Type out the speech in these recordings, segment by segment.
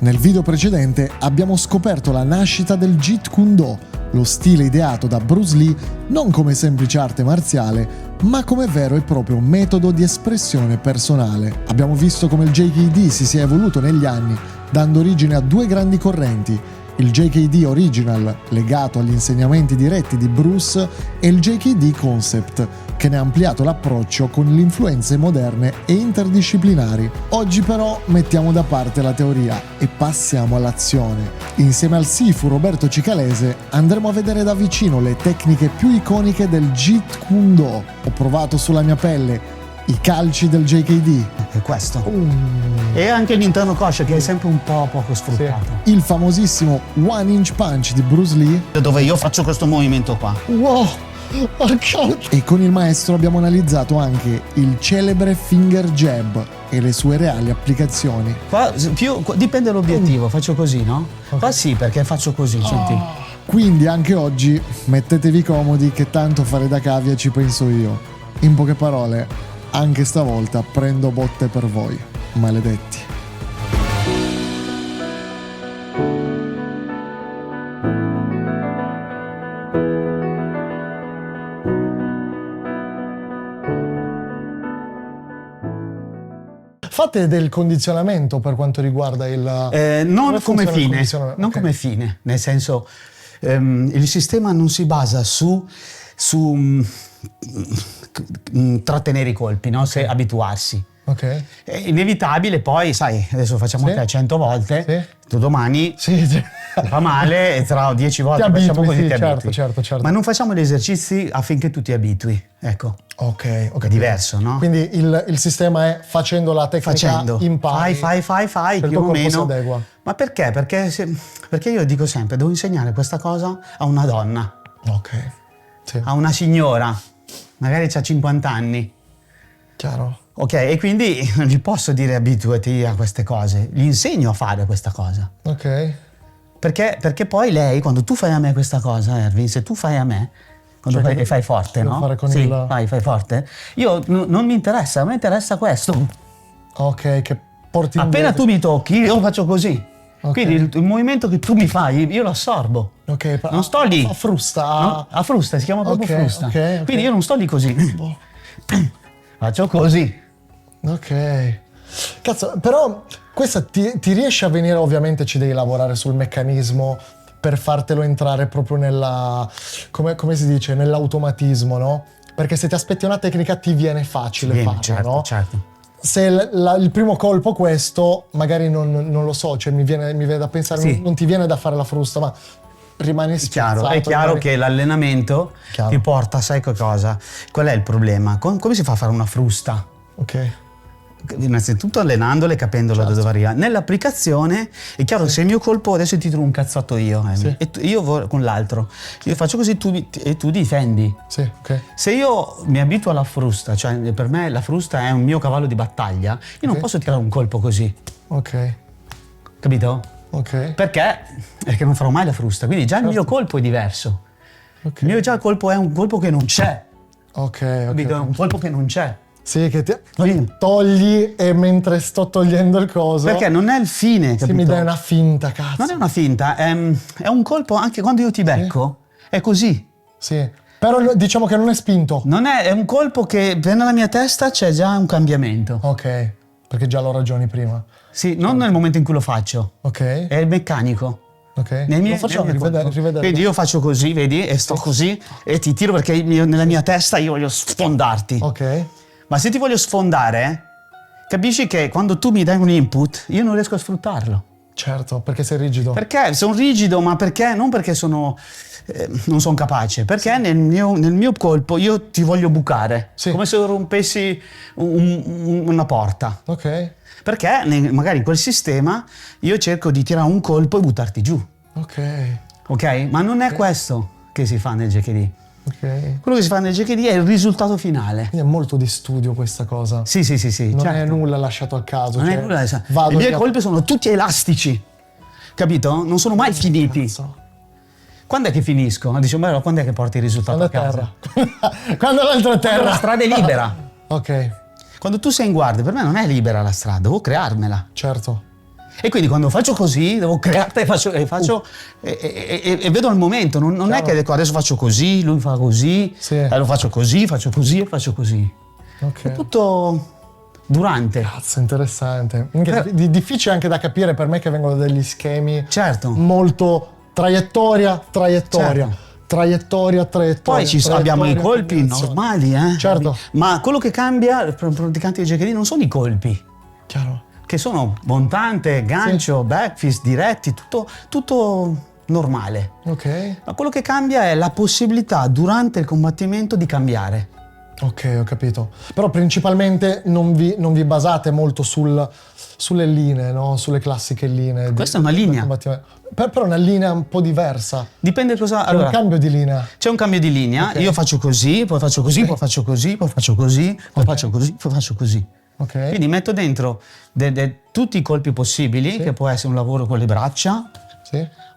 Nel video precedente abbiamo scoperto la nascita del Jeet Kune Do, lo stile ideato da Bruce Lee non come semplice arte marziale, ma come vero e proprio metodo di espressione personale. Abbiamo visto come il JKD si sia evoluto negli anni, dando origine a due grandi correnti: il JKD Original, legato agli insegnamenti diretti di Bruce, e il JKD Concept, che ne ha ampliato l'approccio con le influenze moderne e interdisciplinari. Oggi però mettiamo da parte la teoria e passiamo all'azione. Insieme al Sifu Roberto Cicalese andremo a vedere da vicino le tecniche più iconiche del Jeet Kune Do. Ho provato sulla mia pelle i calci del JKD. È questo. E anche l'interno coscia che è sempre un po' poco sfruttato. Sì. Il famosissimo One Inch Punch di Bruce Lee. Dove io faccio questo movimento qua. Wow! E con il maestro abbiamo analizzato anche il celebre finger jab e le sue reali applicazioni. Qua dipende dall'obiettivo, faccio così, no? Okay. Qua sì, perché faccio così, senti. Quindi anche oggi mettetevi comodi che tanto fare da cavia ci penso io. In poche parole, anche stavolta prendo botte per voi, maledetti. Fate del condizionamento per quanto riguarda il... non come fine, non okay. Come fine, nel senso il sistema non si basa su trattenere i colpi, no? Se abituarsi. Ok. È inevitabile, poi sai, adesso facciamo anche 100 volte, tu domani ti fa male e tra 10 volte facciamo così, ti abitui. Certo. Ma non facciamo gli esercizi affinché tu ti abitui, ecco. Ok. È diverso, no? Quindi il sistema è facendo la tecnica, impari. Fai, più o meno. Si adegua. Ma perché? Perché io dico sempre, devo insegnare questa cosa a una donna. Ok. Sì. A una signora, magari c'ha 50 anni. Chiaro. Ok, e quindi non gli posso dire abituati a queste cose, gli insegno a fare questa cosa. Ok. Perché poi lei, quando tu fai a me questa cosa, Erwin, se tu fai a me, quando fai forte, no? Fare con fai forte. Io non mi interessa, a me interessa questo. Ok, che porti appena tu mi tocchi, io faccio così. Okay. Quindi il movimento che tu mi fai, io lo assorbo. Ok, non sto lì. A frusta. No? A frusta, si chiama proprio frusta. Okay. Quindi io non sto lì così. Faccio così. Ok. Cazzo, però questa ti riesce a venire, ovviamente ci devi lavorare sul meccanismo per fartelo entrare proprio nella, come si dice, nell'automatismo, no? Perché se ti aspetti una tecnica ti viene facile farlo, certo, no? Certo. Se il primo colpo questo, magari non lo so, cioè mi viene da pensare, non ti viene da fare la frusta, ma rimani spezzato. È chiaro che l'allenamento ti porta, sai cosa? Qual è il problema? Come si fa a fare una frusta? Ok. Innanzitutto allenandole, capendolo da dove arriva. Nell'applicazione è chiaro, se il mio colpo, adesso ti tiro un cazzotto io, e io con l'altro, io faccio così e tu difendi. Sì, ok. Se io mi abituo alla frusta, cioè per me la frusta è un mio cavallo di battaglia, io non posso tirare un colpo così. Ok. Capito? Ok. Perché? Perché non farò mai la frusta, quindi già il mio colpo è diverso. Ok. Il mio già colpo è un colpo che non c'è. Ok. Capito? È un colpo che non c'è. Sì, che togli e mentre sto togliendo il coso. Perché non è il fine, capito? Sì, mi dai una finta, cazzo. Non è una finta, è un colpo anche quando io ti becco, è così. Sì, però diciamo che non è spinto. Non è un colpo che nella mia testa c'è già un cambiamento. Ok, perché già lo ragioni prima. Sì, non nel momento in cui lo faccio. Ok. È il meccanico. Ok. Lo facciamo rivedere. Quindi io faccio così, vedi, e sto così e ti tiro perché nella mia testa io voglio sfondarti. Ok. Ma se ti voglio sfondare, capisci che quando tu mi dai un input, io non riesco a sfruttarlo. Certo, perché sei rigido. Perché sono rigido, ma perché? Non perché non sono capace, perché nel mio colpo io ti voglio bucare, come se rompessi una porta. Ok. Perché magari in quel sistema io cerco di tirare un colpo e buttarti giù. Ok? Ma non è questo che si fa nel JKD. Okay. Quello che si fa nel JKD è il risultato finale. Quindi è molto di studio questa cosa. Sì. Non è nulla lasciato al caso. Non è nulla lasciato. I miei colpi sono tutti elastici, capito? Non sono mai finiti. Cazzo. Quando è che finisco? Dice, ma quando è che porti il risultato a casa? Quando l'altro è terra. Quando la strada è libera. Ok. Quando tu sei in guardia, per me non è libera la strada, devo crearmela. Certo. E quindi quando faccio così, devo creare e vedo il momento, non è che dico adesso faccio così, lui fa così, lo faccio così e faccio così. È tutto durante. Cazzo, interessante. Difficile anche da capire per me che vengono dagli schemi molto traiettoria. Poi abbiamo i colpi normali, Certo. Ma quello che cambia per un praticante di JKD non sono i colpi. Chiaro. Che sono montante, gancio, backfist, diretti, tutto normale. Ok. Ma quello che cambia è la possibilità durante il combattimento di cambiare. Ok, ho capito. Però principalmente non vi basate molto sulle linee, no? Sulle classiche linee. Questa è una linea. Però è una linea un po' diversa. Dipende cosa... C'è un cambio di linea. C'è un cambio di linea. Okay. Io faccio così, poi faccio così, poi faccio così, poi faccio così, poi faccio così, poi faccio così. Okay. Quindi metto dentro tutti i colpi possibili, che può essere un lavoro con le braccia,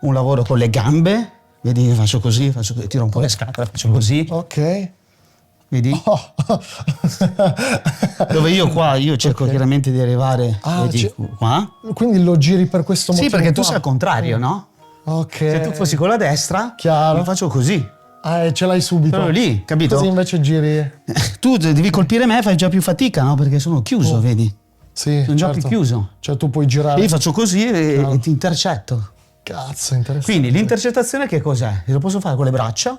un lavoro con le gambe, vedi, faccio così, tiro un po' le scatole, faccio così. Ok. Vedi? Dove io cerco chiaramente di arrivare qua. Quindi lo giri per questo motivo? Sì, perché tu sei al contrario, no? Ok. Se tu fossi con la destra, lo faccio così. E ce l'hai subito. Però lì, capito? Così invece giri. Tu devi colpire me, fai già più fatica, no? Perché sono chiuso, vedi? Sì. Sono già più chiuso. Cioè tu puoi girare. Io faccio così e ti intercetto. Cazzo, interessante. Quindi l'intercettazione che cos'è? Lo posso fare con le braccia,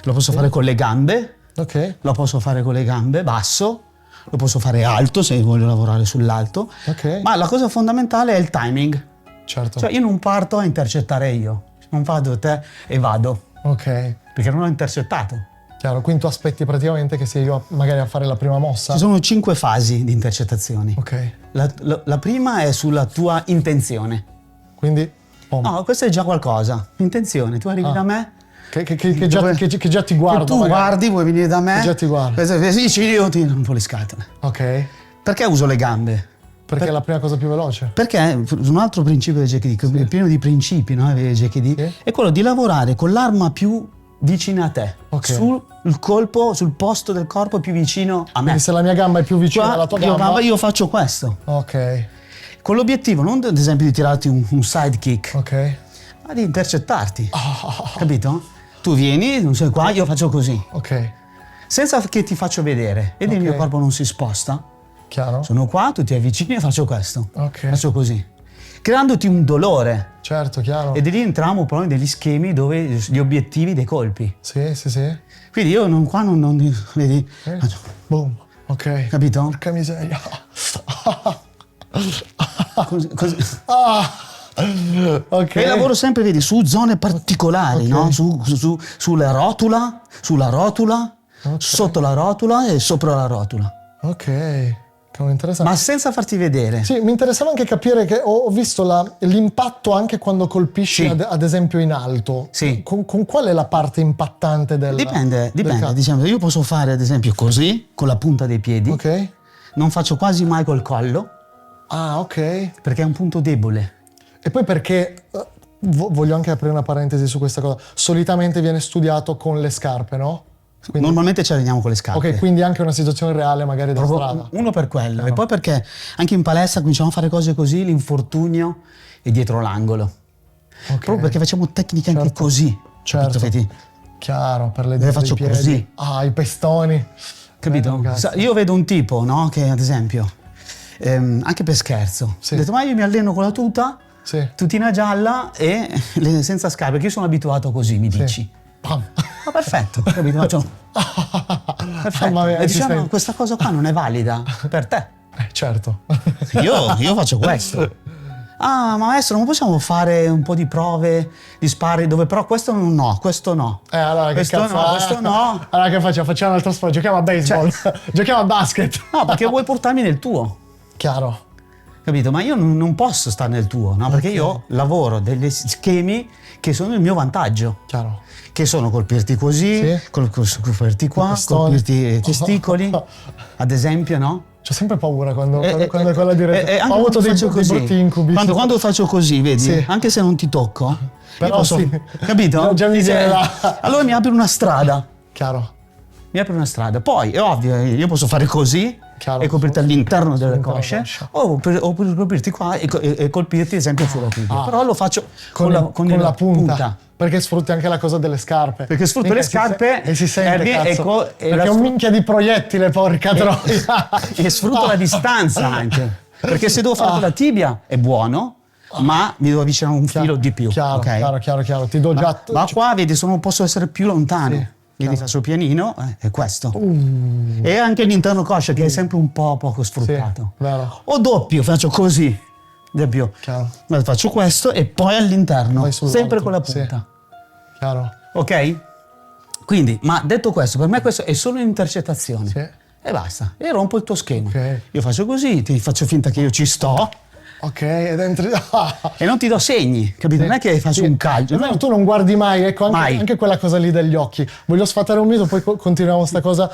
lo posso fare con le gambe, lo posso fare con le gambe basso, lo posso fare alto se voglio lavorare sull'alto. Ma la cosa fondamentale è il timing. Certo. Cioè io non parto a intercettare io, non vado te e vado. Ok. Perché non ho intercettato. Chiaro, quindi tu aspetti praticamente che sia io magari a fare la prima mossa? Ci sono 5 fasi di intercettazioni. Ok. La prima è sulla tua intenzione. Quindi? No, questo è già qualcosa. Intenzione, tu arrivi da me. Che già ti guardo. Che tu guardi, vuoi venire da me. Che già ti guardo. Io tiro un po' le scatole. Ok. Perché uso le gambe? Perché è la prima cosa più veloce. Perché un altro principio del JKD, è pieno di principi, no? Il JKD, è quello di lavorare con l'arma più vicina a te, sul colpo, sul posto del corpo più vicino a me. Quindi se la mia gamba è più vicina alla tua gamba, io faccio questo. Ok. Con l'obiettivo non ad esempio di tirarti un side kick, ma di intercettarti. Capito? Tu vieni, non sei qua, io faccio così. Ok. Senza che ti faccio vedere. Vedi il mio corpo non si sposta. Chiaro. Sono qua, tu ti avvicini e faccio questo. Ok. Faccio così. Creandoti un dolore. Certo, chiaro. E di lì entriamo proprio negli schemi dove gli obiettivi dei colpi. Sì. Quindi io non vedi? Boom. Ok. Capito? Porca miseria. Così. Ok. E lavoro sempre, vedi, su zone particolari, no? Sulla rotula, sotto la rotula e sopra la rotula. Ok. Interessante. Ma senza farti vedere. Sì, mi interessava anche capire che ho visto l'impatto anche quando colpisci ad esempio in alto. Sì. Con qual è la parte impattante del Dipende. Diciamo, io posso fare ad esempio così, con la punta dei piedi. Ok. Non faccio quasi mai col collo. Ah, ok. Perché è un punto debole. E poi perché, voglio anche aprire una parentesi su questa cosa, solitamente viene studiato con le scarpe, no? Quindi, normalmente ci alleniamo con le scarpe. Ok, quindi anche una situazione reale magari da strada. Uno per quello. E poi perché anche in palestra cominciamo a fare cose così, l'infortunio è dietro l'angolo. Proprio perché facciamo tecniche anche così. Certo. Vedi? Chiaro, per le le faccio piedi. Così. Ah, i pestoni. Capito? Io vedo un tipo, no? Che ad esempio, anche per scherzo, ho detto, ma io mi alleno con la tuta, tutina gialla e senza scarpe, perché io sono abituato così, mi dici. Ma perfetto, capito? Perfetto. E diciamo, questa cosa qua non è valida per te. Certo. Io faccio questo. Ah, maestro, non possiamo fare un po' di prove, di spari, dove però questo no. Allora questo che cazzo no, questo no. Allora che facciamo? Facciamo un altro sport, giochiamo a baseball, giochiamo a basket. No, perché vuoi portarmi nel tuo. Chiaro. Capito? Ma io non posso stare nel tuo, no? Perché io lavoro degli schemi che sono il mio vantaggio. Chiaro. Che sono colpirti così, colpirti qua, colpirti i testicoli, ad esempio, no? C'ho sempre paura quando è quella diretta. Ho avuto dei brutti incubi. Quando faccio così, vedi, anche se non ti tocco, però posso, capito? Già mi viene allora mi apri una strada. Chiaro. Mi apri una strada. Poi, è ovvio, io posso fare così, e coprirti all'interno delle cosce, o per coprirti qua e colpirti, ad esempio, sulla tibia. Però lo faccio con la punta. Perché sfrutti anche la cosa delle scarpe. Perché sfrutto le scarpe e si sente, cazzo. Perché è un minchia di proiettile, porca troia. E sfrutto la distanza anche. Perché se devo fare con la tibia è buono, ma mi devo avvicinare un filo di più. Chiaro. Ti do già... Ma qua, vedi, posso essere più lontano. Sì, vedi, faccio pianino, è questo. E anche l'interno coscia, che è sempre un po' poco sfruttato. Sì, vero. O doppio, faccio così. Doppio. Faccio questo e poi all'interno, sempre con la punta. Chiaro. Ok? Quindi, ma detto questo, per me questo è solo un'intercettazione. Sì. E basta, e rompo il tuo schema. Okay. Io faccio così, ti faccio finta che io ci sto. Ok, ed entri... E non ti do segni, capito? Non è che faccio un calcio. No, tu non guardi mai, ecco, anche quella cosa lì degli occhi. Voglio sfatare un mito, poi continuiamo sta cosa.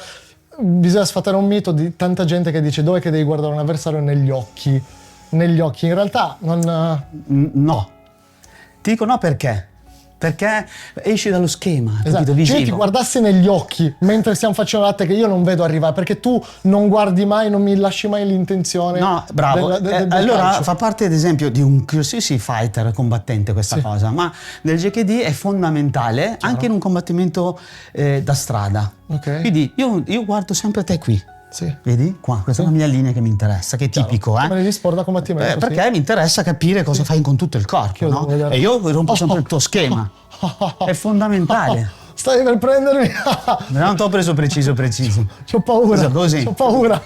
Bisogna sfatare un mito di tanta gente che dice dov'è che devi guardare un avversario negli occhi. Negli occhi, in realtà non... No. Ti dico no perché? Perché esci dallo schema, capito? Visivo. Se io ti guardassi negli occhi mentre stiamo facendo la che io non vedo arrivare, perché tu non guardi mai, non mi lasci mai l'intenzione. No, bravo. Allora calcio. Fa parte, ad esempio, di un qualsiasi fighter combattente questa cosa, ma nel JKD è fondamentale anche in un combattimento da strada. Okay. Quindi io guardo sempre te qui. Sì. Vedi? Qua, questa è la mia linea che mi interessa, che è tipico, Come negli sport da combattimento. Perché mi interessa capire cosa fai con tutto il corpo, no? E io rompo sempre il tuo schema. È fondamentale. Stai per prendermi. Non ti ho preso preciso. C'ho paura. Così. C'ho paura.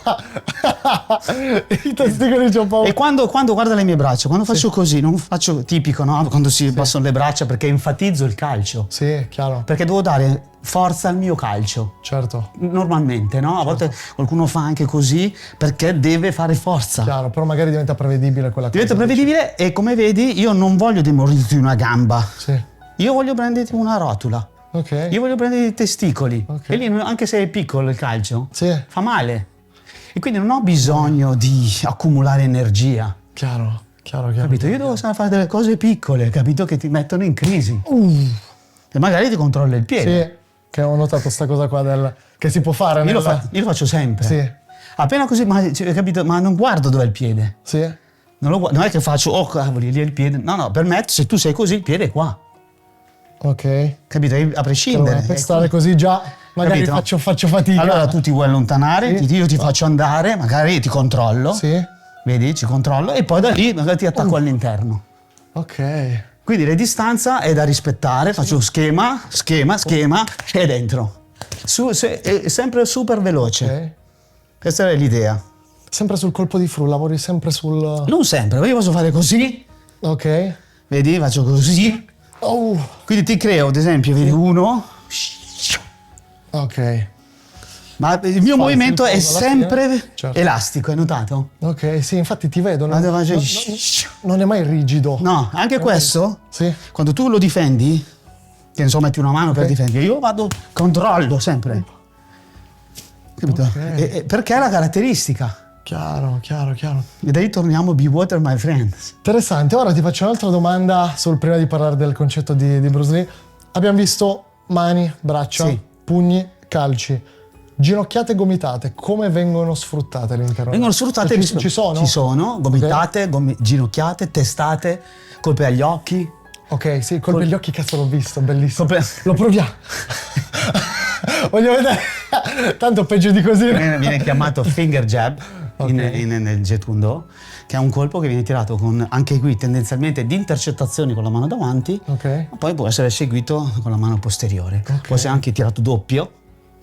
I testicoli c'ho paura. E quando guarda le mie braccia, quando faccio così, non faccio tipico, no? Quando si passano le braccia, perché enfatizzo il calcio. Sì, chiaro. Perché devo dare forza al mio calcio. Certo. Normalmente, no? A volte qualcuno fa anche così perché deve fare forza. Chiaro, però magari diventa prevedibile quella cosa. Diventa prevedibile e come vedi io non voglio demolirti una gamba. Sì. Io voglio prenderti una rotula. Okay. Io voglio prendere i testicoli. Okay. E lì, anche se è piccolo il calcio, fa male. E quindi non ho bisogno di accumulare energia. Chiaro. Capito? Io devo fare delle cose piccole, capito? Che ti mettono in crisi. E magari ti controlla il piede. Sì, che ho notato sta cosa qua che si può fare. Io lo faccio sempre. Sì. Appena così, capito? Ma non guardo dove è il piede. Sì. Non è che faccio, oh cavoli, lì è il piede. No, per me, se tu sei così, il piede è qua. Ok. Capito? A prescindere. Per stare così già, magari faccio fatica. Allora tu ti vuoi allontanare, io ti faccio andare, magari ti controllo. Sì. Vedi, ci controllo e poi da lì magari ti attacco all'interno. Ok. Quindi la distanza è da rispettare, faccio schema e dentro. È sempre super veloce. Okay. Questa è l'idea. Sempre sul colpo di fru, lavori sempre sul... Non sempre, io posso fare così. Ok. Vedi, faccio così. Quindi ti creo, ad esempio, vedi uno. Ok. Ma il mio movimento è sempre elastico, hai notato? Ok, sì, infatti ti vedo. Non è mai rigido. No, anche questo, quando tu lo difendi, che insomma metti una mano per difendere, io controllo sempre. Capito? Perché è la caratteristica. Chiaro. E da lì torniamo Be Water, my friends. Interessante. Ora ti faccio un'altra domanda prima di parlare del concetto di Bruce Lee. Abbiamo visto mani, braccia, pugni, calci. Ginocchiate e gomitate, come vengono sfruttate all'interno? Vengono sfruttate, ci sono? Ci sono, gomitate, ginocchiate, testate, colpe agli occhi. Ok, sì, colpe agli occhi, cazzo l'ho visto, bellissimo. Lo proviamo. Voglio vedere. Tanto peggio di così. Viene chiamato finger jab nel Jeet Kune Do, che è un colpo che viene tirato con, anche qui tendenzialmente di intercettazioni con la mano davanti, ma poi può essere seguito con la mano posteriore. Può essere anche tirato doppio.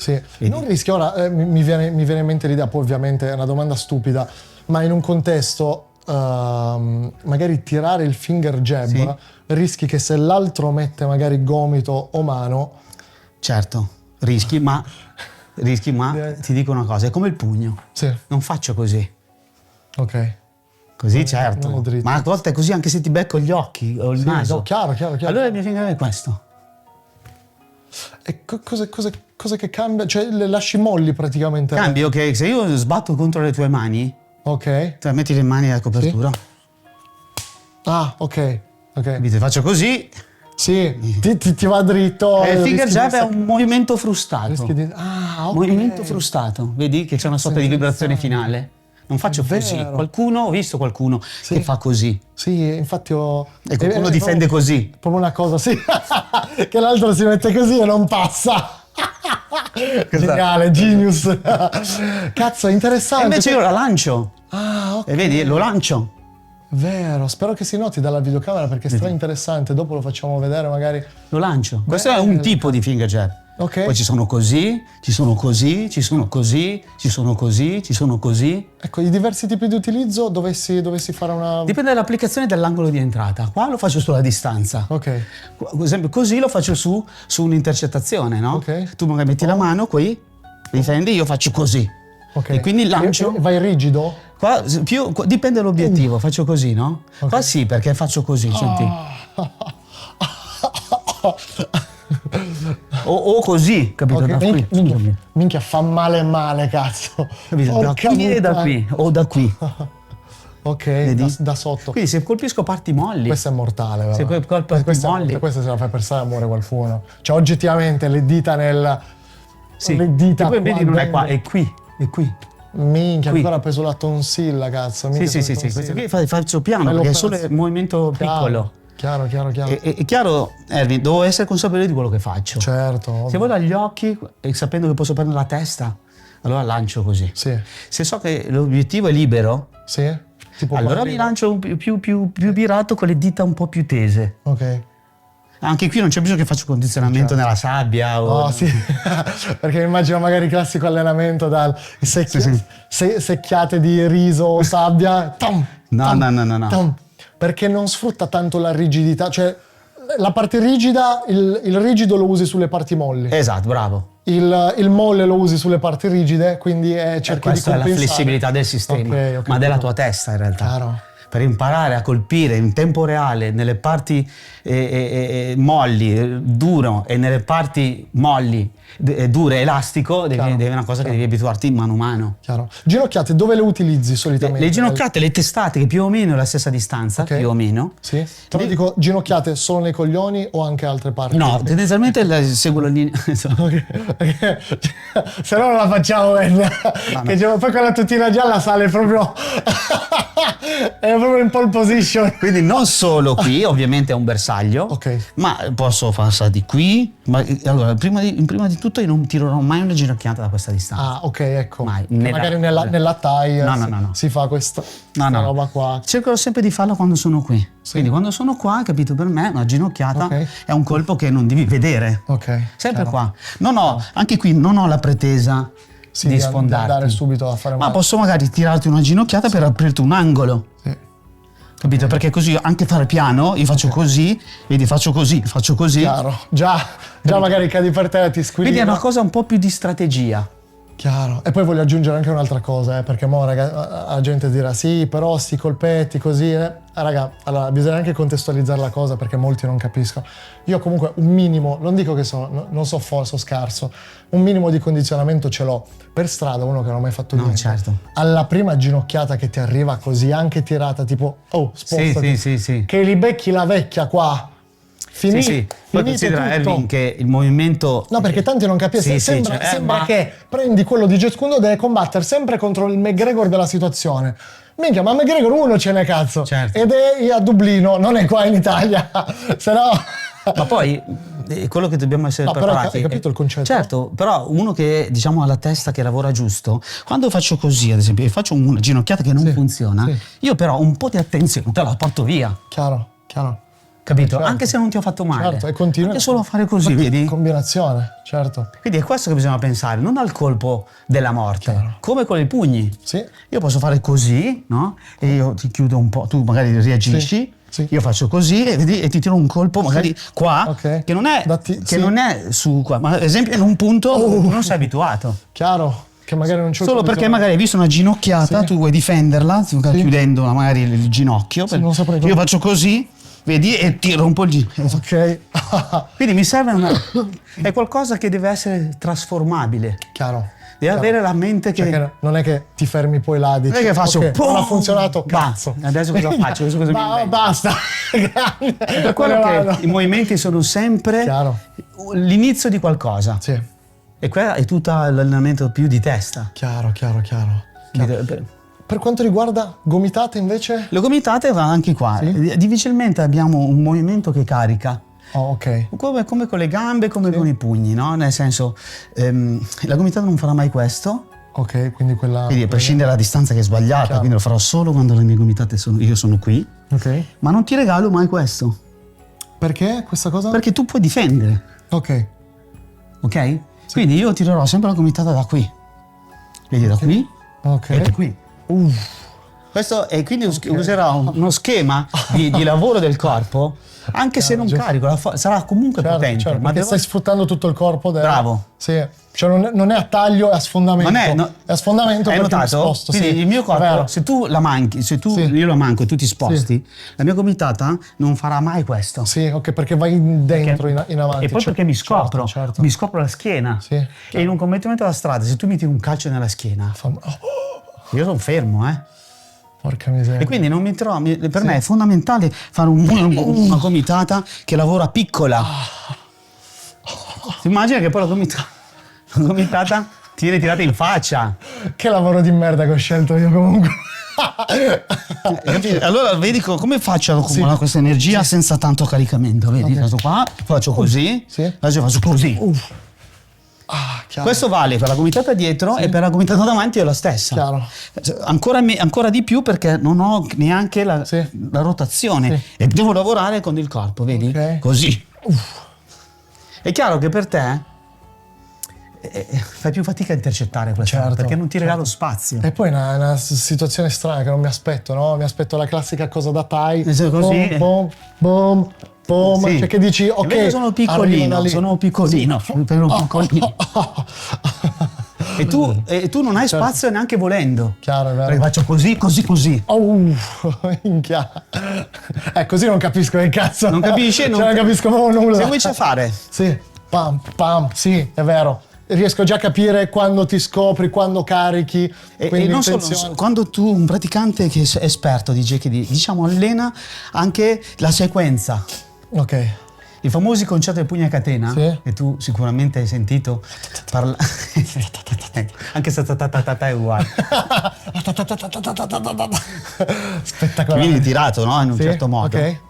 Sì, non rischia, ora mi viene in mente l'idea, poi ovviamente è una domanda stupida, ma in un contesto magari tirare il finger jab, rischi che se l'altro mette magari gomito o mano... Certo, rischi, ma ti dico una cosa, è come il pugno, non faccio così. Ok. Così certo, ma a volte è così anche se ti becco gli occhi o il naso. No, chiaro. Allora il mio finger è questo. E cosa che cambia? Cioè le lasci molli praticamente? Cambio, ok, se io sbatto contro le tue mani, metti le mani alla copertura. Ah, ok. Capite? Faccio così, Sì, ti va dritto. Il finger jab è un movimento frustato. Ok. Movimento frustato. Vedi che c'è una sorta di vibrazione finale? Non faccio così. Ho visto qualcuno che fa così. Sì, infatti E qualcuno difende così. Proprio una cosa, sì. Che l'altro si mette così e non passa. Geniale, genius. Cazzo, è interessante. E invece io la lancio. Ok. E vedi, lo lancio. Vero, spero che si noti dalla videocamera perché è interessante. Dopo lo facciamo vedere magari. Lo lancio. Questo è un tipo di finger jab. Ok. Poi ci sono così, ci sono così, ci sono così, ci sono così, ci sono così. Ecco, i diversi tipi di utilizzo dovessi fare una... Dipende dall'applicazione dell'angolo di entrata. Qua lo faccio sulla distanza. Ok. Per esempio, così lo faccio su un'intercettazione, no? Ok. Tu magari metti la mano qui, difendi, io faccio così. Ok. E quindi lancio. Vai rigido? Qua dipende dall'obiettivo, faccio così, no? Ok. Qua sì, perché faccio così, senti. O così, capito? Ok. Da qui. Minchia, fa male, cazzo. Capito? Da qui e da qui, o da qui. Ok, da sotto. Quindi se colpisco parti molli. Questa è mortale, però. Se colpisco parti molli. Questa se la fai pensare muore qualcuno. Cioè, oggettivamente, le dita nel... Sì. Le dita e poi vedi, non è qua, dentro. è qui, è qui. Minchia, Qui. ancora ha preso la tonsilla, cazzo. Sì. Questo qui faccio piano, perché è solo un movimento piccolo. Chiaro. È chiaro, Erwin, devo essere consapevole di quello che faccio. Certo. Se vado agli occhi e sapendo che posso prendere la testa, allora lancio così. Sì. Se so che l'obiettivo è libero, Sì? Tipo allora mi lancio più virato con le dita un po' più tese. Ok. Anche qui non c'è bisogno che faccio condizionamento nella sabbia. Oh, sì. Perché mi immagino magari il classico allenamento dal secchiate di riso o sabbia. No. Perché non sfrutta tanto la rigidità, cioè la parte rigida, il rigido lo usi sulle parti molli. Esatto, bravo. Il molle lo usi sulle parti rigide, quindi cerchi di Questa compensare. è la flessibilità del sistema, Ok, ma della tua testa in realtà. Chiaro. Per imparare a colpire in tempo reale nelle parti molli, duro, e nelle parti molli, dure, elastico, devi una cosa che devi abituarti mano a mano. Chiaro. Ginocchiate, dove le utilizzi solitamente? Le ginocchiate, le testate, che più o meno è la stessa distanza, più o meno. Sì. Però dico, ginocchiate solo nei coglioni o anche altre parti? No, tendenzialmente seguo la linea. Se no non la facciamo bene. No. Poi con la tutina gialla sale proprio... è proprio in pole position. Quindi non solo qui, ovviamente è un bersaglio, ma posso passare di qui. Ma allora, prima di tutto io non tirerò mai una ginocchiata da questa distanza. Ah, ok, ecco. Mai. Magari nella Thai no. si fa questa roba qua. Cerco sempre di farla quando sono qui. Sì. Quindi quando sono qua, capito, per me una ginocchiata è un colpo che non devi vedere. Sempre qua. Anche qui non ho la pretesa di sfondarti. Andare subito a fare male. Ma posso magari tirarti una ginocchiata per aprirti un angolo. Capito? Perché così anche fare piano, io faccio così, vedi, faccio così. Chiaro. Già magari cadi per terra e ti squilli. Quindi è una cosa un po' più di strategia. Chiaro. E poi voglio aggiungere anche un'altra cosa, perché mo la gente dirà sì, però sti colpetti così. Raga, allora bisogna anche contestualizzare la cosa perché molti non capiscono. Io comunque un minimo, non dico che non so forse, scarso, un minimo di condizionamento ce l'ho. Per strada, uno che non ha mai fatto niente. Certo. Alla prima ginocchiata che ti arriva così, anche tirata, tipo, spostati. Sì. Che li becchi la vecchia qua. Poi considera, Erwin, che il movimento... No, perché tanti non capiscono. Sembra che prendi quello di Jeet Kune Do, deve combattere sempre contro il McGregor della situazione. Minchia, ma McGregor uno ce n'è, cazzo. Certo. Ed è a Dublino, non è qua in Italia. Se no... Ma poi quello che dobbiamo essere preparati. Però hai capito il concetto? Certo, però uno che diciamo ha la testa che lavora giusto, quando faccio così, ad esempio, e faccio una ginocchiata che non funziona, io però un po' di attenzione te la porto via. Chiaro. Capito? Certo. Anche se non ti ho fatto male. Certo, e continua. Anche solo a fare così, vedi? Combinazione, certo. Quindi è questo che bisogna pensare, non al colpo della morte, come con i pugni. Sì. Io posso fare così, no? E io ti chiudo un po', tu magari reagisci. Sì. Io faccio così e ti tiro un colpo magari qua, che non è, non è su qua, ma ad esempio in un punto dove tu non sei abituato. Chiaro. Che magari non c'è solo perché magari hai visto una ginocchiata, tu vuoi difenderla, chiudendo magari il ginocchio. Non saprei io faccio così, vedi, e tiro un po' il ginocchio. Quindi mi serve è qualcosa che deve essere trasformabile. Chiaro. Devi avere la mente che... Cioè che non è che ti fermi poi là, dici, non è che faccio non ha funzionato, cazzo. Adesso cosa faccio? Adesso cosa mi basta. È per quello che i movimenti sono sempre l'inizio di qualcosa. Sì. E qua è tutto l'allenamento più di testa. Chiaro. Per quanto riguarda gomitate invece? Le gomitate vanno anche qua. Sì? Difficilmente abbiamo un movimento che carica. Oh, ok. Come con le gambe, come con i pugni, no? Nel senso, la gomitata non farà mai questo. Ok, quindi quella... Quindi a prescindere dalla distanza che è sbagliata, chiaro. Quindi lo farò solo quando le mie gomitate io sono qui. Ok. Ma non ti regalo mai questo. Perché questa cosa? Perché tu puoi difendere. Ok. Ok? Sì. Quindi io tirerò sempre la gomitata da qui. Vedi, da qui. Ok. E da qui. Questo, e quindi userò uno schema di lavoro del corpo, anche se non carico, sarà comunque potente. Certo, ma stai sfruttando tutto il corpo. Bravo. Sì. Cioè non è a taglio, è a sfondamento. È a sfondamento. Hai notato? Sposto, quindi il mio corpo, se tu la manchi, io la manco e tu ti sposti, la mia gomitata non farà mai questo. Sì, ok, perché vai dentro in avanti. E poi perché mi scopro, certo. mi scopro la schiena. Sì, e in un combattimento della strada, se tu mi tiri un calcio nella schiena, io sono fermo, Porca miseria. E quindi non mi trovo, per me è fondamentale fare una gomitata che lavora piccola. Ti immagini che poi la gomitata ti viene tirata in faccia. Che lavoro di merda che ho scelto io comunque. Allora vedi come faccio ad accumulare questa energia senza tanto caricamento. Vedi, faccio qua, faccio così, faccio così. Questo vale per la gomitata dietro e per la gomitata davanti è la stessa. Chiaro. Ancora di più perché non ho neanche la rotazione e devo lavorare con il corpo, vedi? Così. È chiaro che per te fai più fatica a intercettare questo, perché non ti regalo spazio. E poi è una situazione strana che non mi aspetto, no? Mi aspetto la classica cosa da Thai. Così. Boom. Cioè che dici, ok, io sono piccolino per un piccolino. E tu non hai spazio neanche volendo. Chiaro, è vero. Perché faccio così. Minchia. Così non capisco che cazzo. Non capisci? Non capisco proprio nulla. Se vuoi c'è fare. Sì, pam, sì, è vero. Riesco già a capire quando ti scopri, quando carichi. E non solo, quando tu, un praticante che è esperto di JKD, diciamo allena anche la sequenza. Ok. I famosi concerti del pugno a catena, che tu sicuramente hai sentito parlare. Anche se è uguale. Spettacolare. Vieni tirato, no? In un certo modo. Ok.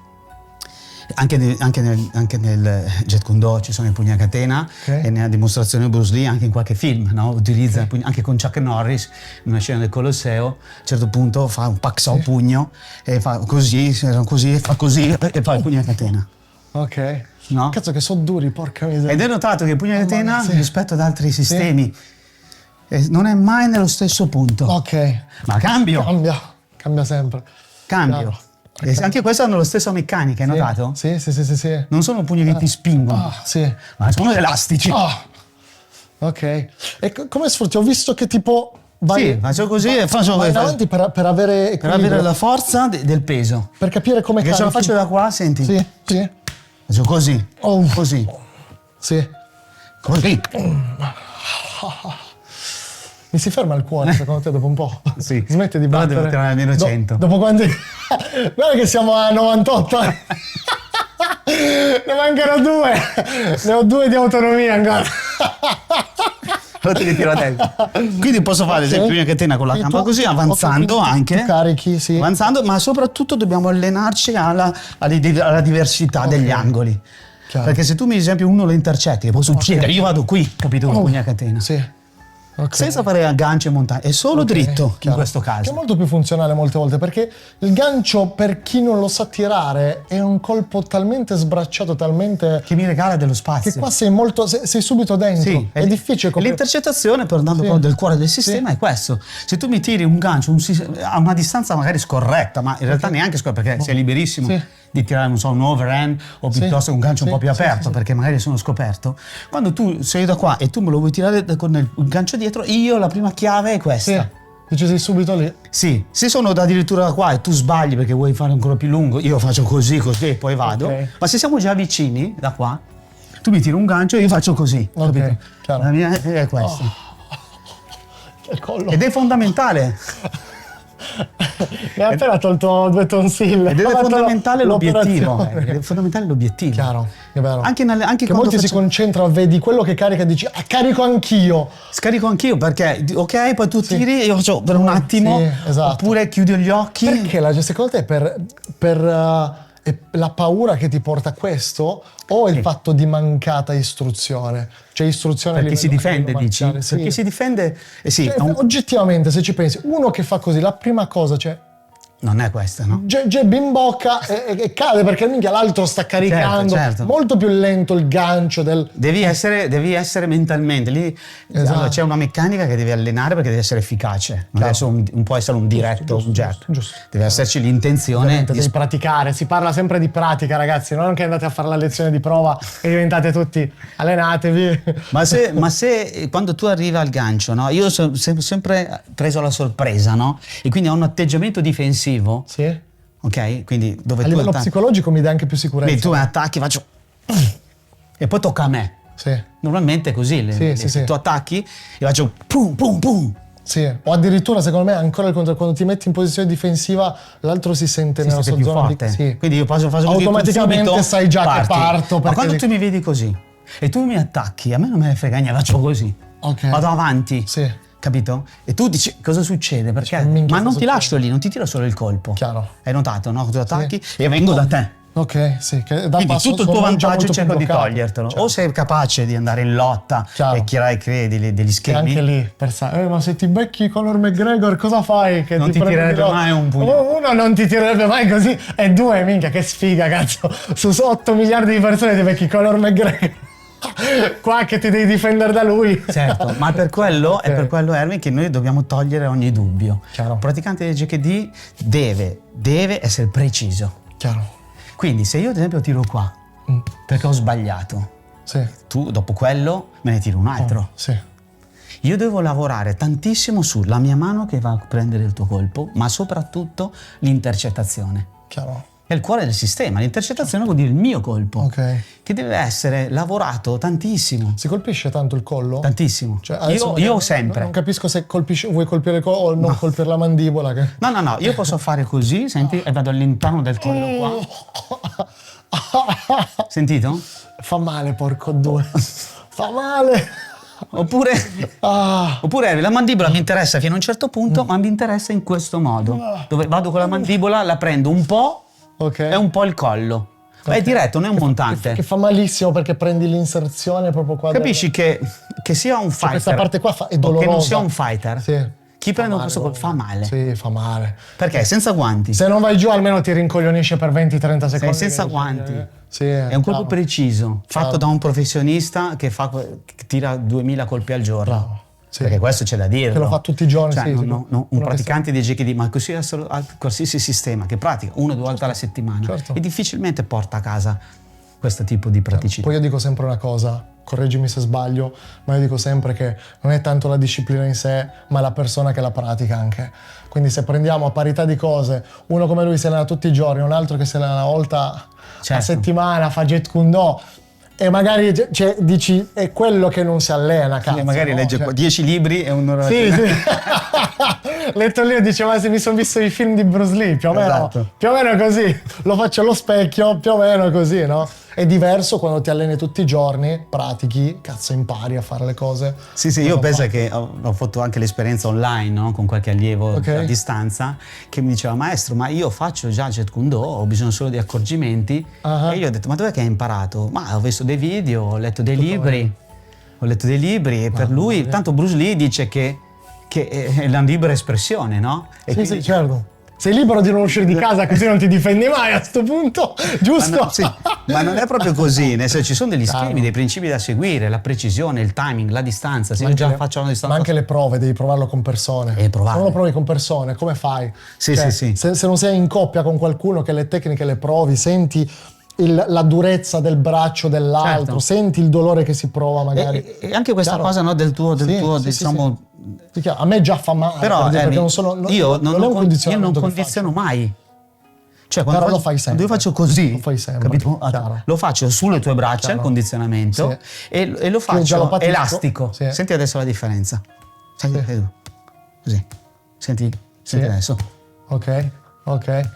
Anche nel Jeet Kune Do ci sono i pugni a catena e nella dimostrazione di Bruce Lee, anche in qualche film, no? Utilizza anche con Chuck Norris in una scena del Colosseo, a un certo punto fa un paxao pugno e fa così, fa così e fa il pugno a catena. Ok. No? Cazzo che sono duri, porca miseria. Ed hai notato che il pugno a catena rispetto ad altri sistemi non è mai nello stesso punto. Ok. Ma cambia sempre. Cambio. E anche queste hanno la stessa meccanica, hai notato? Sì. Non sono pugni che ti spingono, ma sono elastici. Ok. E come sfrutti? Ho visto che tipo vai, faccio così e faccio vai avanti per avere equilibrio. Per avere la forza del peso. Per capire come carichi. Se lo faccio da qua, senti? Sì. Faccio così. Così. Sì. Così. Mi si ferma il cuore secondo te dopo un po'? Sì. Smette di battere. Devo tirare almeno 100. Dopo quanti... Guarda che siamo a 98. Ne mancano 2. Ne ho 2 di autonomia ancora. Lo ti ritiro a destra. Quindi posso fare esempio una catena con la gamba così, avanzando anche. Tu carichi, avanzando, ma soprattutto dobbiamo allenarci alla diversità degli angoli. Chiaro. Perché se tu mi esempio uno lo intercetti, che può succedere, io vado qui, capito, con pugna catena. Sì. Senza fare aggancio e montagne, è solo dritto in questo caso. Che è molto più funzionale molte volte, perché il gancio, per chi non lo sa tirare, è un colpo talmente sbracciato, talmente... che mi regala dello spazio. Che qua sei subito dentro. È difficile. L'intercettazione, per andando proprio del cuore del sistema, è questo. Se tu mi tiri un gancio a una distanza magari scorretta, ma in realtà neanche scorretta, perché sei liberissimo di tirare, non so, un overhand o piuttosto un gancio un po' più aperto, perché magari sono scoperto. Quando tu sei da qua e tu me lo vuoi tirare con il gancio dietro, io la prima chiave è questa. Dici sei subito lì? Sì, se sono addirittura da qua e tu sbagli perché vuoi fare ancora più lungo, io faccio così e poi vado. Ma se siamo già vicini da qua, tu mi tiri un gancio e io faccio così. Chiaro. La mia è questa. il collo. Ed è fondamentale. Mi ha appena tolto 2 tonsille. Ed è fondamentale l'obiettivo. È fondamentale l'obiettivo. Chiaro, è vero. Anche che molti si concentrano, vedi quello che carica e dici carico anch'io. Scarico anch'io perché, ok, poi tu tiri, io faccio per un attimo, esatto. Oppure chiudo gli occhi. Perché secondo te è la paura che ti porta a questo o il fatto di mancata istruzione? Cioè istruzione perché si difende, dici? Sì. Perché si difende, sì. Oggettivamente, se ci pensi, uno che fa così, la prima cosa, cioè non è questa, no? Jab in bocca e cade perché minchia l'altro sta caricando. Certo. Molto più lento il gancio del... Devi essere mentalmente lì. Allora, c'è una meccanica che devi allenare perché devi essere efficace. Non può essere un diretto, un jab. Giusto. Deve esserci l'intenzione. Devi praticare. Si parla sempre di pratica, ragazzi. Non che andate a fare la lezione di prova e diventate tutti allenatevi. Ma se quando tu arrivi al gancio, no? Io sono sempre preso alla sorpresa, no? E quindi ho un atteggiamento difensivo. Sì. Ok? Quindi dove a livello psicologico mi dà anche più sicurezza. Quindi tu mi attacchi, faccio e poi tocca a me. Sì. Normalmente è così. Se tu attacchi, io faccio pum pum pum. Sì. O addirittura secondo me ancora il contrario, quando ti metti in posizione difensiva l'altro si sente nella sua zona forte. Sì. Quindi io faccio automaticamente subito, sai già che parto. Ma quando tu mi vedi così e tu mi attacchi, a me non me ne frega niente, faccio così. Okay. Vado avanti. Sì. Capito? E tu dici cosa succede? Perché? Ma non ti lascio lì, non ti tiro solo il colpo. Chiaro. Hai notato, no? Tu attacchi e vengo da te. Ok, sì. Che quindi tutto il tuo vantaggio cerco di togliertelo. Certo. O sei capace di andare in lotta e crei degli schemi. E anche lì, ma se ti becchi Conor McGregor cosa fai? Che non ti tirerebbe mai un pugno. Uno non ti tirerebbe mai così e due, minchia, che sfiga, cazzo. Su 8 miliardi di persone ti becchi Conor McGregor. Qua che ti devi difendere da lui. Certo, ma per quello è per quello, Erwin, che noi dobbiamo togliere ogni dubbio. Chiaro. Un praticante del JKD deve essere preciso. Chiaro. Quindi se io ad esempio tiro qua perché ho sbagliato, tu dopo quello me ne tiri un altro. Io devo lavorare tantissimo sulla mia mano che va a prendere il tuo colpo, ma soprattutto l'intercettazione. Chiaro. È il cuore del sistema. L'intercettazione vuol dire il mio colpo, che deve essere lavorato tantissimo. Si colpisce tanto il collo? Tantissimo. Cioè, io sempre. Non capisco se vuoi colpire il collo o non colpire la mandibola. Che... No, io posso fare così, senti, e vado all'interno del collo qua. Sentito? Fa male, porco due. Fa male. Oppure la mandibola mi interessa fino a un certo punto, ma mi interessa in questo modo. Dove vado con la mandibola, la prendo un po'. E un po' il collo. È diretto, non è un montante. Che fa malissimo perché prendi l'inserzione proprio qua. Capisci che sia un fighter. Questa parte qua è dolorosa. Che non sia un fighter. Chi prende questo colpo fa male. Sì, fa male. Perché? Senza guanti. Se non vai giù almeno ti rincoglionisce per 20-30 secondi. Sei senza guanti. È un colpo preciso, fatto da un professionista che tira 2000 colpi al giorno. Bravo. Perché questo c'è da dire. Che lo fa tutti i giorni. Un praticante di JKD, ma così qualsiasi sistema che pratica 1 o 2 volte alla settimana e difficilmente porta a casa questo tipo di praticità. Poi io dico sempre una cosa, correggimi se sbaglio, ma io dico sempre che non è tanto la disciplina in sé, ma la persona che la pratica anche. Quindi se prendiamo a parità di cose, uno come lui si allena tutti i giorni, un altro che si allena una volta a settimana, fa Jeet Kune Do, e magari dici è quello che non si allena, cazzo. Magari legge 10 libri e un'ora. Sì. Letto lì e dice ma se mi sono visto i film di Bruce Lee, più o meno così. Lo faccio allo specchio, più o meno così, no? È diverso quando ti alleni tutti i giorni, pratichi, cazzo impari a fare le cose. Sì, io penso che ho fatto anche l'esperienza online, no? Con qualche allievo a distanza che mi diceva maestro, ma io faccio già Jeet Kune Do, ho bisogno solo di accorgimenti. E io ho detto ma dov'è che hai imparato? Ma ho visto dei video, ho letto dei libri e per lui, tanto Bruce Lee dice che è la libera espressione, no? E sì, certo. Sei libero di non uscire di casa così non ti difendi mai a sto punto, giusto? Ma non è proprio così, nel senso ci sono degli schemi, dei principi da seguire, la precisione, il timing, la distanza. Se io già faccio una distanza. Ma anche le prove, devi provarlo con persone. Se non lo provi con persone, come fai? Sì. Se non sei in coppia con qualcuno che le tecniche le provi, senti la durezza del braccio dell'altro, senti il dolore che si prova magari. E anche questa cosa, no, del tuo diciamo. Sì. A me già fa male, però perché non sono. Io non condiziono mai. Cioè, quando lo fai sempre. Io faccio così, lo fai sempre, capito? Lo faccio sulle tue braccia, il condizionamento, e lo faccio elastico. Senti adesso la differenza. Così. Senti adesso. Ok.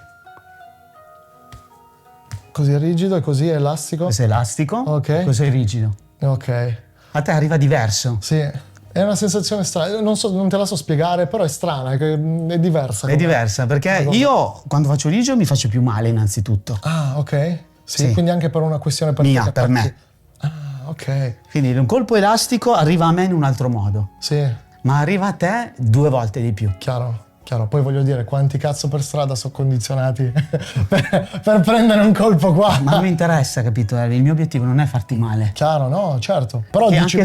Così è rigido e così è elastico? Questo è elastico, ok. Questo è rigido. Ok. A te arriva diverso. Sì, è una sensazione strana, non te la so spiegare, però è strana, è diversa. È diversa, perché io quando faccio rigido mi faccio più male innanzitutto. Ah, ok. Sì, quindi anche per una questione mia, per me. Ah, ok. Quindi un colpo elastico arriva a me in un altro modo. Sì. Ma arriva a te 2 volte di più. Chiaro. Poi voglio dire, quanti cazzo per strada sono condizionati per prendere un colpo qua. Ma non mi interessa, capito? Il mio obiettivo non è farti male. Chiaro, no, certo. Però dici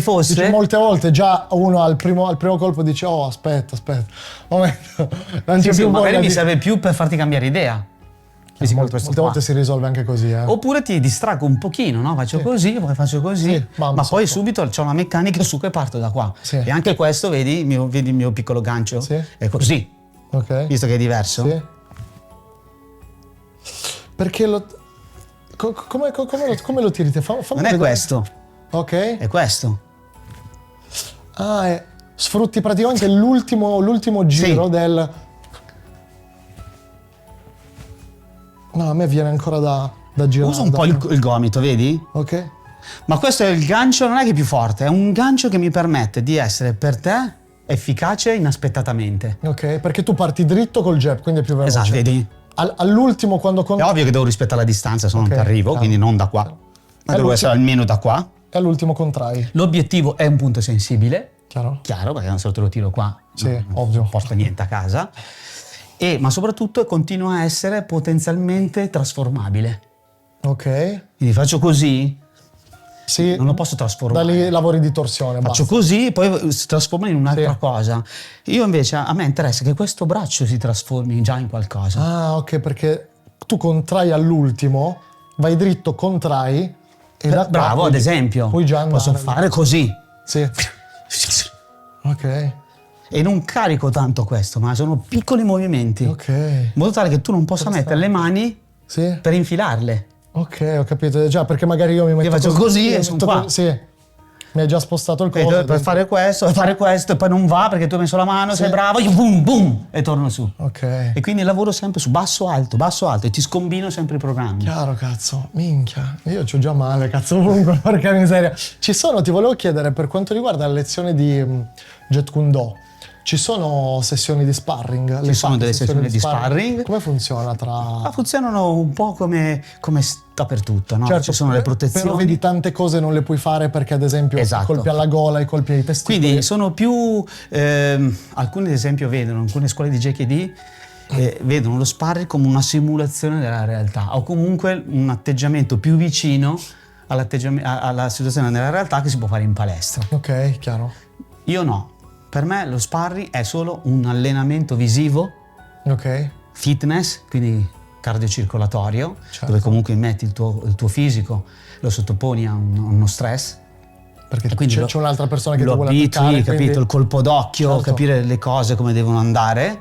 molte volte già uno al primo colpo dice aspetta, momento, non c'è più magari mi serve più per farti cambiare idea. Molte volte si risolve anche così. Oppure ti distraggo un pochino, no? Faccio così, poi faccio così, ma poi subito c'ho una meccanica su che parto da qua. Sì. E anche questo, vedi il mio piccolo gancio? Sì. È così. Ok. Visto che è diverso? Sì. Perché come lo tiri te? Non è vedere. Questo. Ok. È questo. Ah, sfrutti praticamente l'ultimo giro del... No, a me viene ancora da girare. Uso un po' il gomito, vedi? Ok. Ma questo è il gancio, non è che è più forte, è un gancio che mi permette di essere per te efficace inaspettatamente. Ok, perché tu parti dritto col jab, quindi è più veloce. Esatto, vedi? All'ultimo quando... È ovvio che devo rispettare la distanza, se non ti arrivo, quindi non da qua. Ma devo essere almeno da qua. E all'ultimo contrai. L'obiettivo è un punto sensibile. Chiaro, perché se te lo tiro qua, ovvio. Non porta niente a casa. Ma soprattutto continua a essere potenzialmente trasformabile. Ok. Quindi faccio così, sì, non lo posso trasformare. Da lì lavori di torsione. Faccio così e poi si trasforma in un'altra cosa. Io invece, a me interessa che questo braccio si trasformi già in qualcosa. Ah, ok, perché tu contrai all'ultimo, vai dritto, contrai e da bravo, ad esempio. Puoi già posso fare così. Sì. Ok. E non carico tanto questo, ma sono piccoli movimenti. Ok. In modo tale che tu non possa mettere le mani per infilarle. Ok, ho capito. Già, perché magari io mi metto faccio così e sono qua. Sì. Mi hai già spostato il coso. Per fare questo e poi non va perché tu hai messo la mano, sei bravo, io boom, boom, e torno su. Ok. E quindi lavoro sempre su basso, alto e ti scombino sempre i programmi. Chiaro, cazzo. Minchia. Io c'ho già male, cazzo, ovunque, porca miseria. Ti volevo chiedere, per quanto riguarda la lezione di Jeet Kune Do, ci sono sessioni di sparring? Ci sono delle sessioni di sparring. Come funziona funzionano un po' come dappertutto, no? Certo, ci sono le protezioni. Però vedi tante cose non le puoi fare perché ad esempio i colpi alla gola, i colpi ai testicoli. Quindi sono più... alcuni ad esempio alcune scuole di JKD vedono lo sparring come una simulazione della realtà o comunque un atteggiamento più vicino alla situazione della realtà che si può fare in palestra. Ok, chiaro. Io no. Per me lo sparring è solo un allenamento visivo, fitness, quindi cardiocircolatorio, dove comunque metti il tuo fisico, lo sottoponi a uno stress. Perché quindi c'è un'altra persona che ti vuole applicare, capito? Il colpo d'occhio, capire le cose come devono andare.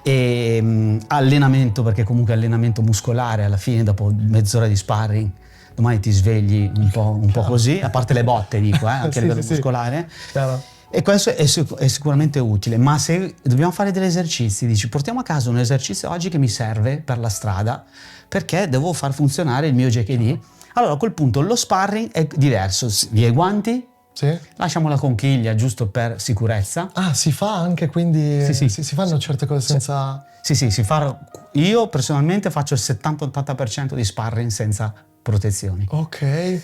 E allenamento, perché comunque allenamento muscolare alla fine, dopo mezz'ora di sparring, domani ti svegli un po' così, a parte le botte dico, anche a livello muscolare. Chiaro. E questo è sicuramente utile, ma se dobbiamo fare degli esercizi, dici portiamo a casa un esercizio oggi che mi serve per la strada perché devo far funzionare il mio JKD, allora a quel punto lo sparring è diverso, via i guanti, lasciamo la conchiglia giusto per sicurezza. Ah, si fa anche quindi, si fanno certe cose senza... Sì, si fa. Io personalmente faccio il 70-80% di sparring senza protezioni. Ok.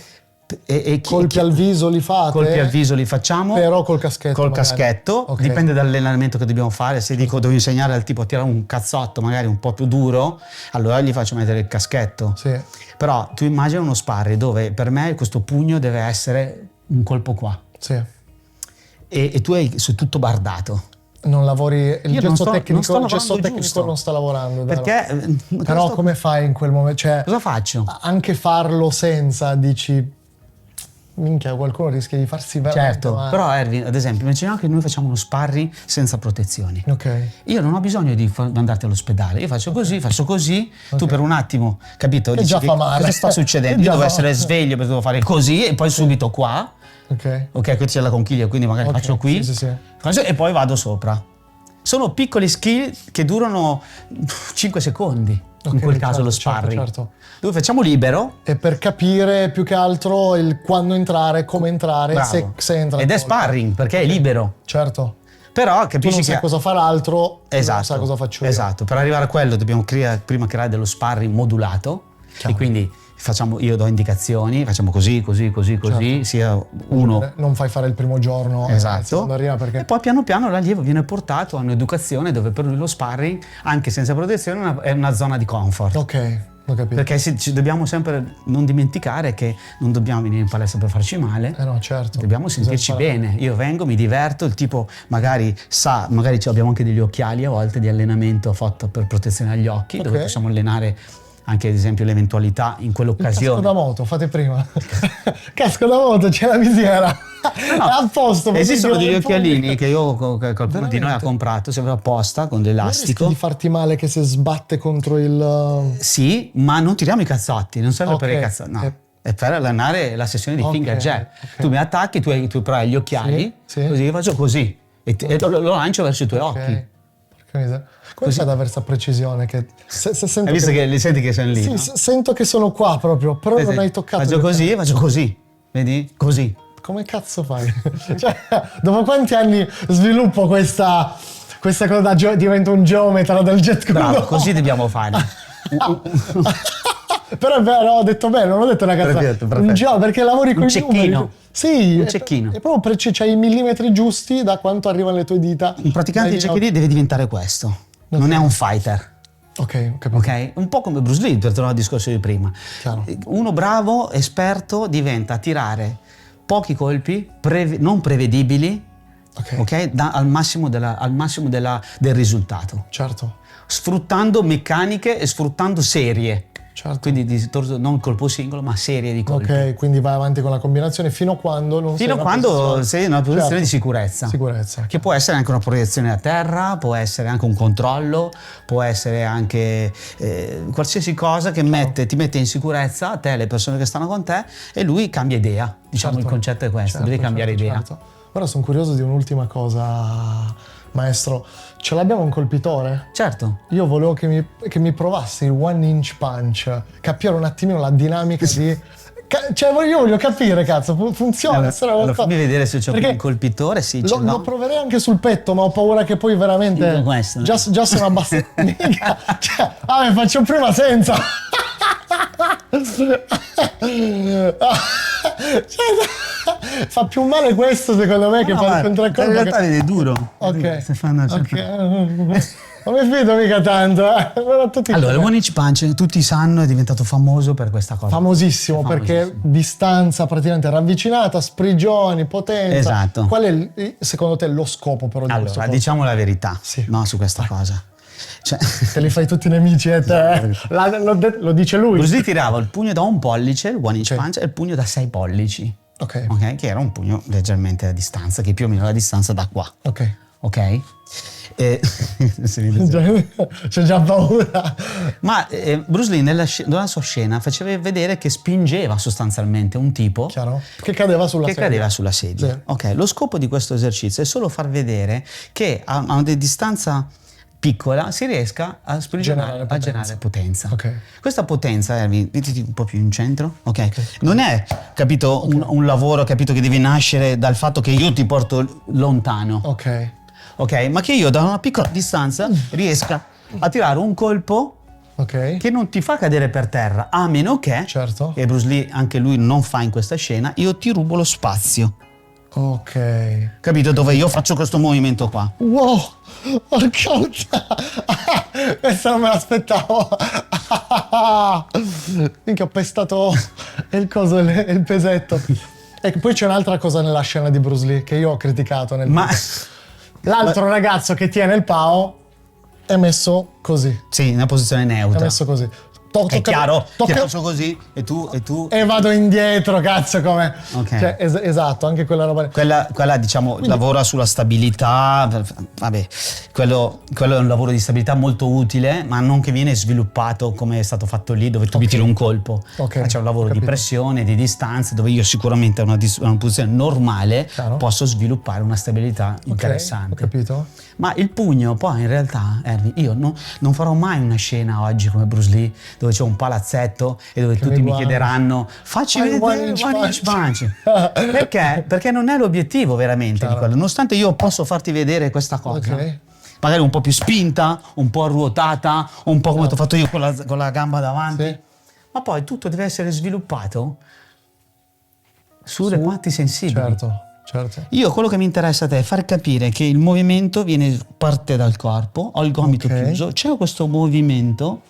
Colpi al viso li fate? Colpi al viso li facciamo. Però col caschetto. Col caschetto, dipende dall'allenamento che dobbiamo fare. Se dico devo insegnare al tipo a tirare un cazzotto magari un po' più duro, allora gli faccio mettere il caschetto. Sì. Però tu immagina uno sparring dove per me questo pugno deve essere un colpo qua. Sì. E tu sei tutto bardato. Non lavori il gesto tecnico, non sta lavorando. Perché? Però come fai in quel momento? Cioè, cosa faccio? Anche farlo senza, dici... Minchia, qualcuno rischia di farsi veramente certo, male. Però Erwin, ad esempio, immaginiamo che noi facciamo uno sparring senza protezioni. Ok. Io non ho bisogno di mandarti all'ospedale, io faccio così, tu per un attimo, capito? Dici, già fa male. Cosa sta succedendo? Io devo essere sveglio perché devo fare così e poi subito qua. Ok, qui c'è la conchiglia, quindi magari faccio qui sì. e poi vado sopra. Sono piccoli skill che durano 5 secondi, in quel caso lo sparring. Certo. Dove facciamo libero. E per capire più che altro il quando entrare, come entrare, se entra. Ed è sparring, perché è libero. Certo. Però capisci tu non sai cosa fa l'altro, esatto, non sai cosa faccio io. Esatto, per arrivare a quello dobbiamo prima creare dello sparring modulato. E quindi io do indicazioni, facciamo così, certo. Sia uno. Non fai fare il primo giorno. Esatto. Perché... E poi piano piano l'allievo viene portato a un'educazione dove per lui lo sparring, anche senza protezione, è una zona di comfort. Ok, ho capito. Perché ci dobbiamo sempre non dimenticare che non dobbiamo venire in palestra per farci male. No, certo. Dobbiamo sentirci bene. Io vengo, mi diverto, il tipo magari abbiamo anche degli occhiali a volte di allenamento fatto per protezione agli occhi, dove possiamo allenare anche ad esempio l'eventualità in quell'occasione. Casco da moto, fate prima. Casco da moto, c'è la visiera. È a posto. Esistono degli occhialini che qualcuno di noi ha comprato, sempre apposta, con l'elastico. Rischi di farti male che se sbatte contro il... Sì, ma non tiriamo i cazzotti, non serve per i cazzotti, no. È per allenare la sessione di finger jab. Tu mi attacchi, tu però hai gli occhiali, così io faccio così e lo lancio verso i tuoi occhi. Come fai ad avere questa precisione? Che hai visto che li senti che sono lì? Sì, no? Sento che sono qua proprio, però non hai toccato. Faccio così, vedi? Così. Come cazzo fai? Cioè, dopo quanti anni sviluppo questa cosa divento un geometra del Jeet Kune Do? Bravo, così dobbiamo fare. Però è vero, ho detto bene, non ho detto una cazzata. Perfetto. Perché lavori con i numeri. Sì, un cecchino. È proprio c'hai i millimetri giusti da quanto arrivano le tue dita. Un praticante di cecchini deve diventare questo. Non è un fighter. Ok, ho capito. Okay? Un po' come Bruce Lee, per tornare al discorso di prima. Chiaro. Uno bravo, esperto, diventa a tirare pochi colpi, non prevedibili, al massimo del risultato. Certo. Sfruttando meccaniche e sfruttando serie. Certo. Quindi non colpo singolo, ma serie di colpi. Ok, quindi vai avanti con la combinazione fino a quando non sei sei in una posizione di sicurezza. Che può essere anche una proiezione a terra, può essere anche un controllo, può essere anche qualsiasi cosa che ti mette in sicurezza a te, le persone che stanno con te, e lui cambia idea. Diciamo il concetto è questo, devi cambiare idea. Certo. Ora sono curioso di un'ultima cosa, maestro. Ce l'abbiamo un colpitore? Certo. Io volevo che mi provassi il one inch punch, capire un attimino la dinamica di... Cioè io voglio capire, cazzo, funziona. Allora fammi vedere se c'è un colpitore, sì. Lo proverei anche sul petto, ma ho paura che poi veramente... Questo, no? Già sono abbastanza... Cioè, faccio prima senza... fa più male questo secondo me che fare il contraccolpo. In realtà è duro. Ok. Non mi fido mica tanto. Allora, il one inch punch tutti sanno è diventato famoso per questa cosa. Famosissimo perché distanza praticamente ravvicinata, sprigioni, potenza. Esatto. Qual è secondo te lo scopo però di questo? Allora, diciamo la verità, no, su questa cosa. Cioè, te li fai tutti i nemici e te. Lo dice lui. Bruce Lee tirava il pugno da 1 pollice, il one inch punch, e il pugno da 6 pollici. Ok. Che era un pugno leggermente a distanza, che più o meno la distanza da qua. Ok? C'è già paura. Ma Bruce Lee nella sua scena faceva vedere che spingeva sostanzialmente un tipo che cadeva sulla sedia. Sì. Ok, lo scopo di questo esercizio è solo far vedere che a una distanza piccola si riesca a sprigionare, a generare potenza. Questa potenza, mettiti un po' più in centro, non è, capito, un lavoro, capito, che devi nascere dal fatto che io ti porto lontano. Ok, ma che io da una piccola distanza riesca a tirare un colpo che non ti fa cadere per terra, a meno che, e Bruce Lee anche lui non fa in questa scena, io ti rubo lo spazio. Capito, dove io faccio questo movimento qua. Wow, porca questa non me l'aspettavo. Minchia, ho pestato il coso, il pesetto. E poi c'è un'altra cosa nella scena di Bruce Lee che io ho criticato l'altro ragazzo che tiene il PAO è messo così. Sì, in una posizione neutra. È messo così. È chiaro, ti faccio così e tu... E vado indietro, cazzo, come... Cioè, esatto, anche quella roba... Quella diciamo, lavora sulla stabilità, vabbè, quello è un lavoro di stabilità molto utile, ma non che viene sviluppato come è stato fatto lì, dove tu mi tiri un colpo. C'è un lavoro di pressione, di distanza, dove io sicuramente a una posizione normale posso sviluppare una stabilità interessante. Ho capito. Ma il pugno poi in realtà, Ernie, io non farò mai una scena oggi come Bruce Lee dove c'è un palazzetto e dove tutti mi chiederanno facci vedere one inch punch. Perché? Perché non è l'obiettivo veramente di quello, nonostante io posso farti vedere questa cosa. Magari un po' più spinta, un po' ruotata, un po' come ti ho fatto io con la gamba davanti. Ma poi tutto deve essere sviluppato su reparti sensibili. Certo. Io quello che mi interessa a te è far capire che il movimento parte dal corpo, ho il gomito chiuso, c'è questo movimento,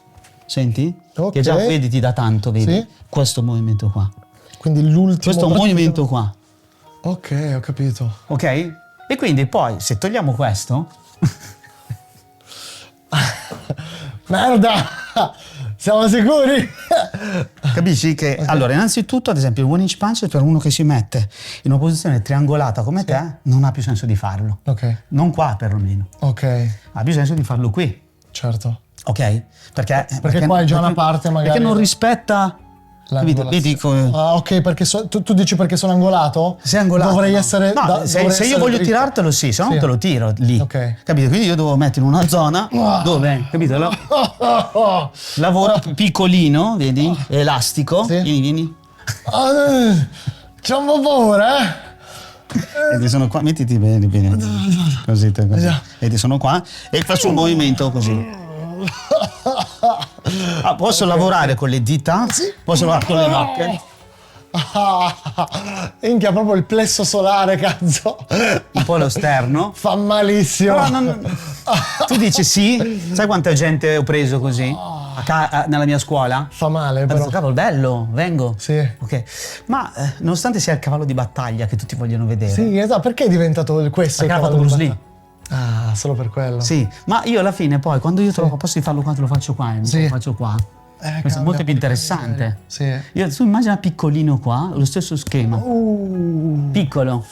senti? Che già vedi ti dà tanto, vedi? Sì. Questo movimento qua. Quindi l'ultimo... Questo movimento qua. Ok, ho capito. Ok? E quindi poi, se togliamo questo... Merda! Siamo sicuri? Capisci che allora innanzitutto ad esempio il one inch punch per uno che si mette in una posizione triangolata come te non ha più senso di farlo. Non qua perlomeno. Ha più senso di farlo qui. Certo. Ok? Perché qua è già una parte magari. Perché non rispetta. Vedi come... ok, perché tu dici perché sono angolato? Sei angolato. Dovrei essere. No, se io voglio tirartelo, sì, se no te lo tiro lì. Capito? Quindi io devo mettere in una zona dove, capito? Lavoro piccolino, vedi? Elastico. Vieni. C'ho un po' paura, Vedi, sono qua, mettiti bene. Così. Vedi, sono qua e faccio un movimento così. Posso lavorare con le dita? Posso lavorare con le nocche? Minchia, proprio il plesso solare, cazzo. Un po' lo sterno. Fa malissimo. Tu dici sì? Sai quanta gente ho preso così? Nella mia scuola? Fa male, però. Cavolo, bello, vengo. Sì. Ok. Ma nonostante sia il cavallo di battaglia che tutti vogliono vedere. Sì, esatto. Perché è diventato questo? Perché ha fatto Bruce Lee. Ah, solo per quello. Sì, ma io alla fine poi quando io posso farlo qua, te lo faccio qua, lo faccio qua. Questo è molto più interessante. Tu immagina piccolino qua, lo stesso schema. Piccolo.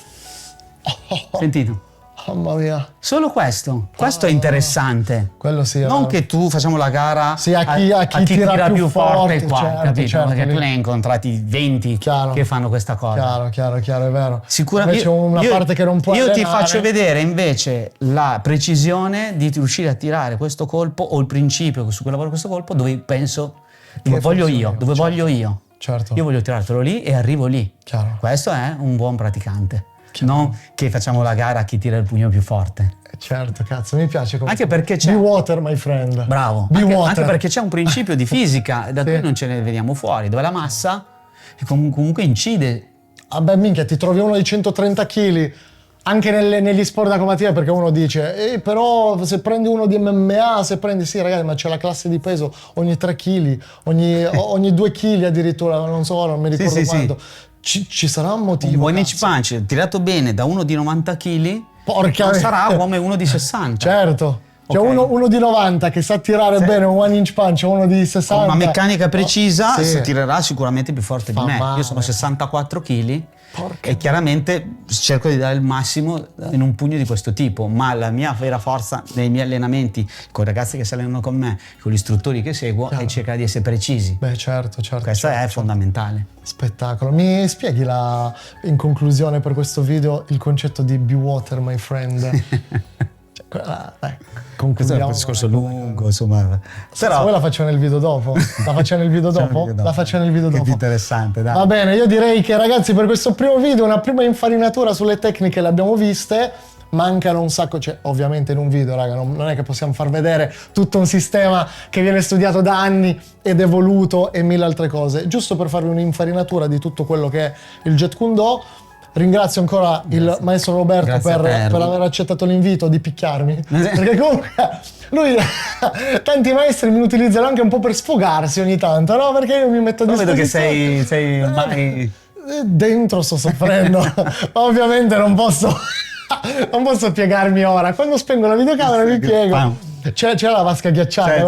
Sentito? Mamma mia. Solo questo è interessante. Quello sì. Non che tu facciamo la gara a chi tira più forte qua, capito? Perché tu ne hai incontrati 20 che fanno questa cosa. Chiaro, è vero. Sicuramente. C'è una parte che non può Io ti faccio vedere invece la precisione di riuscire a tirare questo colpo o il principio su cui lavoro questo colpo dove penso, dove voglio io. Certo. Io voglio tirartelo lì e arrivo lì. Chiaro. Questo è un buon praticante. Non che facciamo la gara a chi tira il pugno più forte. Certo, cazzo, mi piace come. Anche perché c'è. Be water, my friend. Bravo. Anche perché c'è un principio di fisica da cui non ce ne vediamo fuori, dove la massa comunque incide. Vabbè, minchia, ti trovi uno di 130 kg anche negli sport da combattiva, perché uno dice però se prendi uno di MMA, sì ragazzi, ma c'è la classe di peso ogni 3 kg, ogni 2 kg addirittura, non so, non mi ricordo quanto. Ci sarà un motivo. Un one inch punch tirato bene da uno di 90 kg non sarà come uno di 60. Certo. C'è uno di 90 che sa tirare bene un one inch punch, uno di 60. Con una meccanica precisa tirerà sicuramente più forte di me. Io sono 64 kg e chiaramente cerco di dare il massimo in un pugno di questo tipo, ma la mia vera forza nei miei allenamenti con i ragazzi che si allenano con me, con gli istruttori che seguo, è cercare di essere precisi. Beh, certo. Questo è fondamentale. Spettacolo. Mi spieghi in conclusione per questo video il concetto di be water, my friend? Questo è un discorso lungo, insomma. Però poi la faccio nel video dopo. La faccio nel video dopo? La faccio nel video dopo. Che interessante, dai. Va bene, io direi che ragazzi per questo primo video una prima infarinatura sulle tecniche le abbiamo viste. Mancano un sacco, ovviamente in un video, raga, non è che possiamo far vedere tutto un sistema che viene studiato da anni ed evoluto e mille altre cose. Giusto per farvi un'infarinatura di tutto quello che è il Jeet Kune Do. Ringrazio ancora il maestro Roberto per aver accettato l'invito di picchiarmi, perché comunque lui tanti maestri mi utilizzano anche un po' per sfogarsi ogni tanto, no? Perché io mi metto a disposizione. Vedo che sei mai... Dentro sto soffrendo, ovviamente non posso piegarmi ora. Quando spengo la videocamera mi piego. C'è la vasca ghiacciata,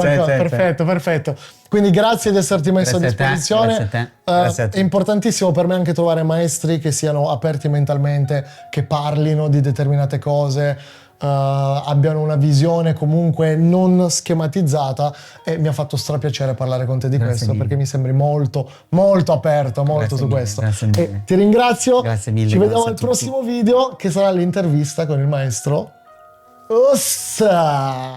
perfetto. Quindi grazie di esserti messo a disposizione. Grazie a te. È importantissimo per me anche trovare maestri che siano aperti mentalmente, che parlino di determinate cose, abbiano una visione comunque non schematizzata, e mi ha fatto strapiacere parlare con te di questo, perché mi sembri molto aperto, su questo. Grazie mille. Ti ringrazio. Grazie mille. Ci vediamo al prossimo video, che sarà l'intervista con il maestro Ossa!